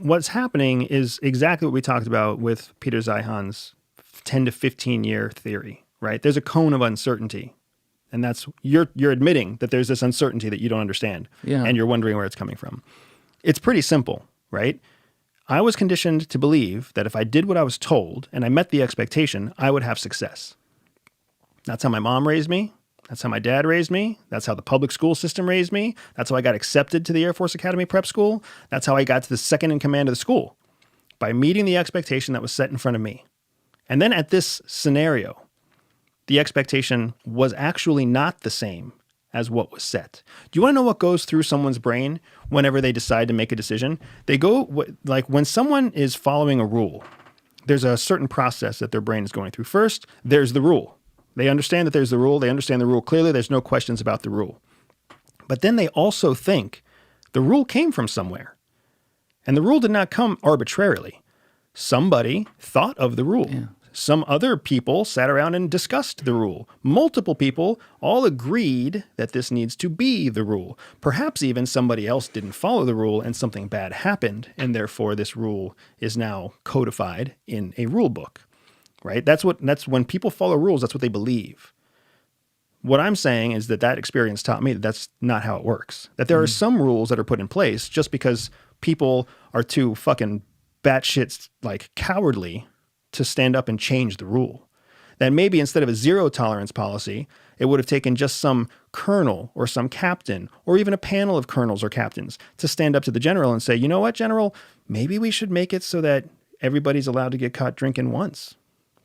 what's happening is exactly what we talked about with Peter Zeihan's 10 to 15 year theory, right? There's a cone of uncertainty. And that's, you're admitting that there's this uncertainty that you don't understand. Yeah. And you're wondering where it's coming from. It's pretty simple, right? I was conditioned to believe that if I did what I was told and I met the expectation, I would have success. That's how my mom raised me. That's how my dad raised me. That's how the public school system raised me. That's how I got accepted to the Air Force Academy prep school. That's how I got to the second in command of the school, by meeting the expectation that was set in front of me. And then at this scenario, the expectation was actually not the same as what was set. Do you want to know what goes through someone's brain whenever they decide to make a decision? They go, like when someone is following a rule, there's a certain process that their brain is going through. First, there's the rule. They understand that there's the rule. They understand the rule clearly. There's no questions about the rule. But then they also think the rule came from somewhere. And the rule did not come arbitrarily. Somebody thought of the rule. Yeah. Some other people sat around and discussed the rule. Multiple people all agreed that this needs to be the rule. Perhaps even somebody else didn't follow the rule and something bad happened, and therefore this rule is now codified in a rule book, right? That's when people follow rules, that's what they believe. What I'm saying is that experience taught me that that's not how it works. That there are some rules that are put in place just because people are too fucking batshit like cowardly to stand up and change the rule. That maybe instead of a zero tolerance policy, it would have taken just some colonel or some captain or even a panel of colonels or captains to stand up to the general and say, you know what, general, maybe we should make it so that everybody's allowed to get caught drinking once.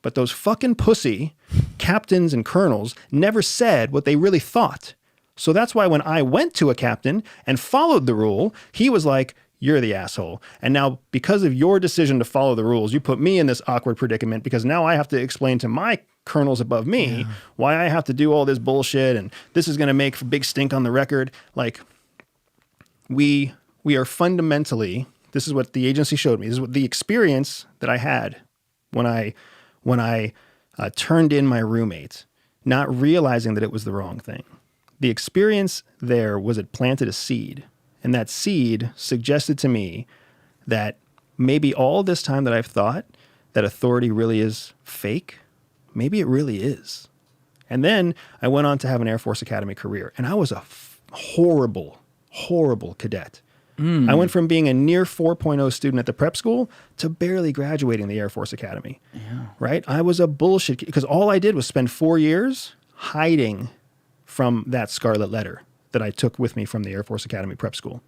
But those fucking pussy captains and colonels never said what they really thought. So that's why when I went to a captain and followed the rule, he was like, you're the asshole. And now because of your decision to follow the rules, you put me in this awkward predicament because now I have to explain to my colonels above me why I have to do all this bullshit and this is going to make a big stink on the record. Like we are fundamentally, this is what the agency showed me. This is what the experience that I had when I turned in my roommate, not realizing that it was the wrong thing. The experience there was it planted a seed. And that seed suggested to me that maybe all this time that I've thought that authority really is fake, maybe it really is. And then I went on to have an Air Force Academy career, and I was a horrible, horrible cadet. I went from being a near 4.0 student at the prep school to barely graduating the Air Force Academy, right? I was a bullshit because all I did was spend 4 years hiding from that scarlet letter that I took with me from the Air Force Academy prep school.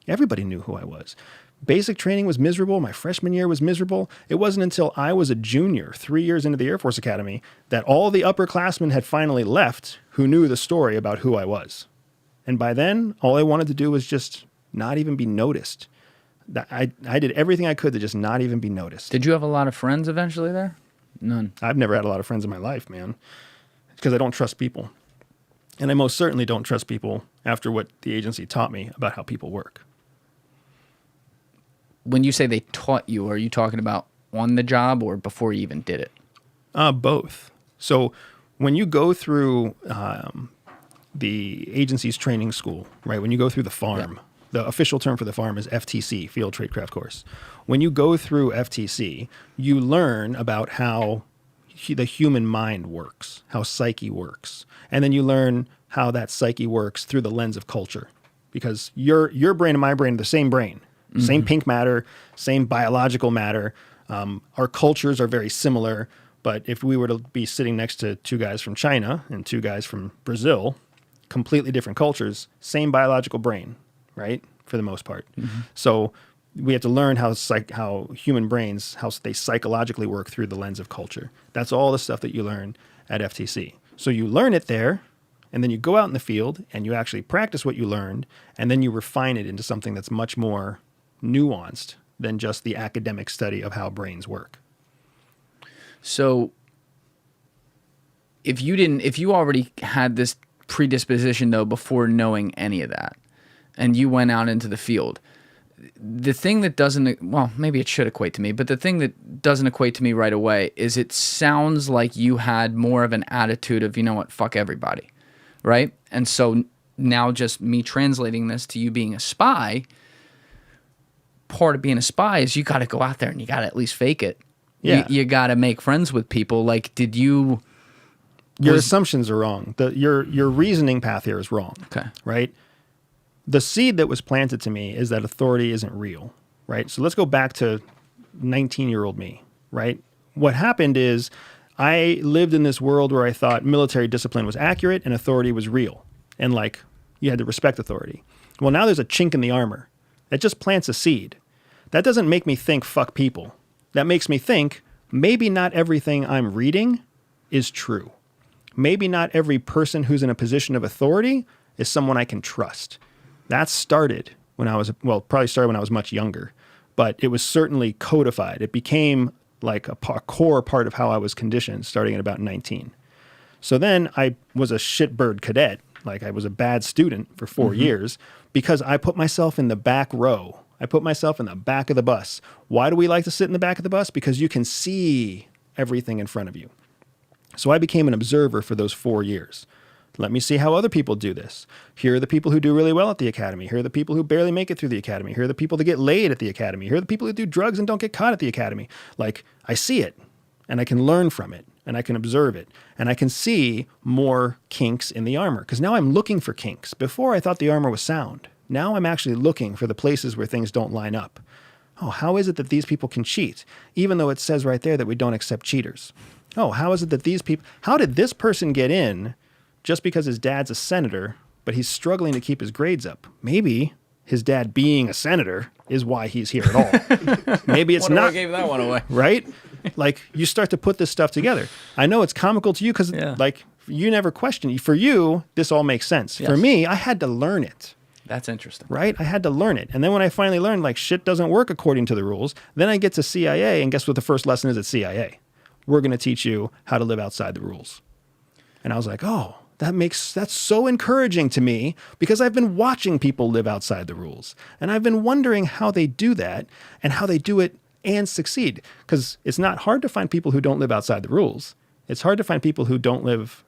Everybody knew who I was. Basic training was miserable. My freshman year was miserable. It wasn't until I was a junior, 3 years into the Air Force Academy, that all the upperclassmen had finally left who knew the story about who I was. And by then, all I wanted to do was just not even be noticed. I did everything I could to just not even be noticed. Did you have a lot of friends eventually there? None. I've never had a lot of friends in my life, man. It's because I don't trust people. And I most certainly don't trust people after what the agency taught me about how people work. When you say they taught you, are you talking about on the job or before you even did it? Both. So when you go through the agency's training school, right, when you go through the FARM, the official term for the FARM is FTC, Field Trade Craft Course. When you go through FTC, you learn about how the human mind works, how psyche works. And then you learn how that psyche works through the lens of culture. Because your brain and my brain are the same brain, same pink matter, same biological matter. Our cultures are very similar. But if we were to be sitting next to two guys from China and two guys from Brazil, completely different cultures, same biological brain, right? For the most part. So we have to learn how human brains, how they psychologically work through the lens of culture. That's all the stuff that you learn at FTC. So you learn it there, and then you go out in the field, and you actually practice what you learned, and then you refine it into something that's much more nuanced than just the academic study of how brains work. So if you already had this predisposition, though, before knowing any of that, and you went out into the field, the thing that doesn't, well, maybe it should equate to me, but the thing that doesn't equate to me right away is it sounds like you had more of an attitude of, you know what, fuck everybody, right? And so now just me translating this to you being a spy, part of being a spy is you got to go out there and you got to at least fake it. Yeah. You got to make friends with people. Like, did you... Your assumptions are wrong. Your reasoning path here is wrong. Okay. Right? The seed that was planted to me is that authority isn't real. Right? So let's go back to 19-year-old me. Right? What happened is I lived in this world where I thought military discipline was accurate and authority was real. And like, you had to respect authority. Well, now there's a chink in the armor. That just plants a seed. That doesn't make me think fuck people. That makes me think maybe not everything I'm reading is true. Maybe not every person who's in a position of authority is someone I can trust. That started when I was, well, probably started when I was much younger, but it was certainly codified. It became like a core part of how I was conditioned starting at about 19. So then I was a shitbird cadet. Like I was a bad student for 4 years because I put myself in the back row. I put myself in the back of the bus. Why do we like to sit in the back of the bus? Because you can see everything in front of you. So I became an observer for those 4 years. Let me see how other people do this. Here are the people who do really well at the academy. Here are the people who barely make it through the academy. Here are the people that get laid at the academy. Here are the people who do drugs and don't get caught at the academy. Like, I see it, and I can learn from it, and I can observe it, and I can see more kinks in the armor. Because now I'm looking for kinks. Before, I thought the armor was sound. Now I'm actually looking for the places where things don't line up. Oh, how is it that these people can cheat, even though it says right there that we don't accept cheaters? Oh, how is it that these people... How did this person get in just because his dad's a senator, but he's struggling to keep his grades up? Maybe his dad being a senator is why he's here at all. Maybe it's not. I gave that one away. Right? Like, you start to put this stuff together. I know it's comical to you because, like, you never question. For you, this all makes sense. Yes. For me, I had to learn it. That's interesting. Right? I had to learn it. And then when I finally learned, like, shit doesn't work according to the rules, then I get to CIA, and guess what the first lesson is at CIA? We're going to teach you how to live outside the rules. And I was like, oh, that's so encouraging to me because I've been watching people live outside the rules. And I've been wondering how they do that and how they do it and succeed. Because it's not hard to find people who don't live outside the rules. It's hard to find people who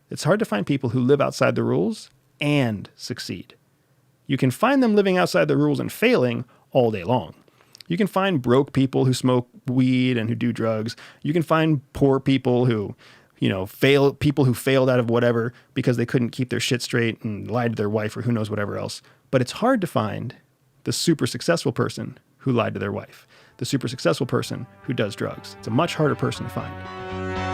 it's hard to find people who live outside the rules and succeed. You can find them living outside the rules and failing all day long. You can find broke people who smoke weed and who do drugs. You can find poor people who, people who failed out of whatever because they couldn't keep their shit straight and lied to their wife or who knows whatever else. But it's hard to find the super successful person who lied to their wife, the super successful person who does drugs. It's a much harder person to find.